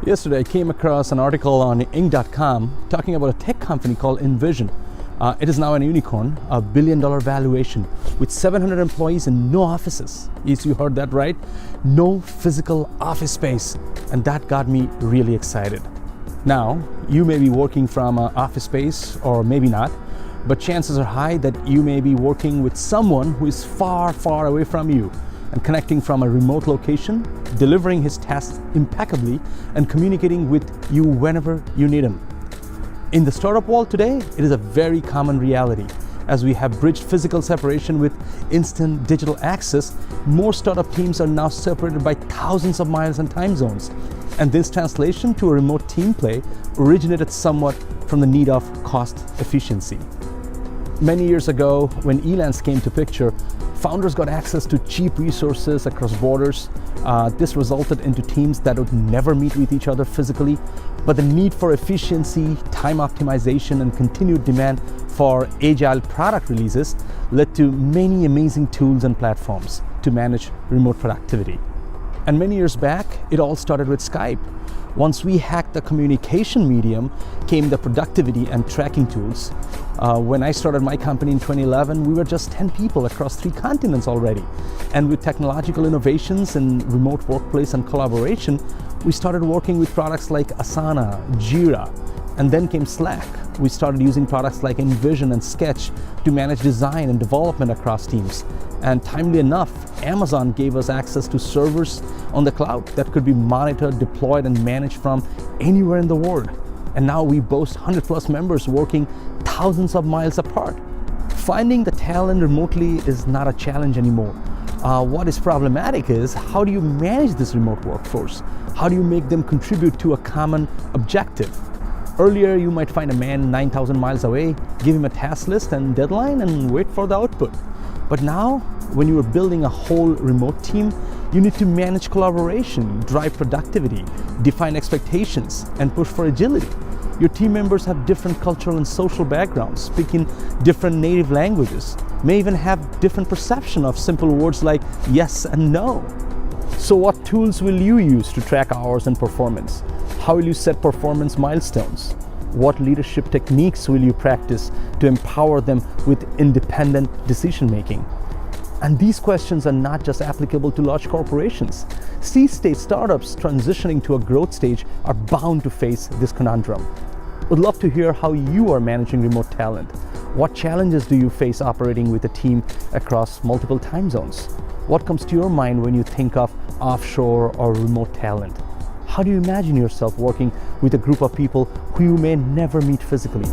Yesterday, I came across an article on Inc.com talking about a tech company called Envision. It is now a unicorn, a $1 billion valuation with 700 employees and no offices. Yes, you heard that right. No physical office space. And that got me really excited. Now, you may be working from an office space or maybe not, but chances are high that you may be working with someone who is far, far away from you and connecting from a remote location, delivering his tasks impeccably, and communicating with you whenever you need him. In the startup world today, it is a very common reality. As we have bridged physical separation with instant digital access, more startup teams are now separated by thousands of miles and time zones. And this translation to a remote team play originated somewhat from the need of cost efficiency. Many years ago, when ELANs came to picture, founders got access to cheap resources across borders. This resulted into teams that would never meet with each other physically, but the need for efficiency, time optimization, and continued demand for agile product releases led to many amazing tools and platforms to manage remote productivity. And many years back, it all started with Skype. Once we hacked the communication medium, came the productivity and tracking tools. When I started my company in 2011, we were just 10 people across 3 continents already. And with technological innovations in remote workplace and collaboration, we started working with products like Asana, Jira, and then came Slack. We started using products like Envision and Sketch to manage design and development across teams. And timely enough, Amazon gave us access to servers on the cloud that could be monitored, deployed, and managed from anywhere in the world. And now we boast 100+ members working thousands of miles apart. Finding the talent remotely is not a challenge anymore. What is problematic is, how do you manage this remote workforce? How do you make them contribute to a common objective? Earlier, you might find a man 9,000 miles away, give him a task list and deadline, and wait for the output. But now, when you are building a whole remote team, you need to manage collaboration, drive productivity, define expectations, and push for agility. Your team members have different cultural and social backgrounds, speaking different native languages, may even have different perception of simple words like yes and no. So what tools will you use to track hours and performance? How will you set performance milestones? What leadership techniques will you practice to empower them with independent decision making? And these questions are not just applicable to large corporations. Seed-stage startups transitioning to a growth stage are bound to face this conundrum. Would love to hear how you are managing remote talent. What challenges do you face operating with a team across multiple time zones? What comes to your mind when you think of offshore or remote talent? How do you imagine yourself working with a group of people who you may never meet physically?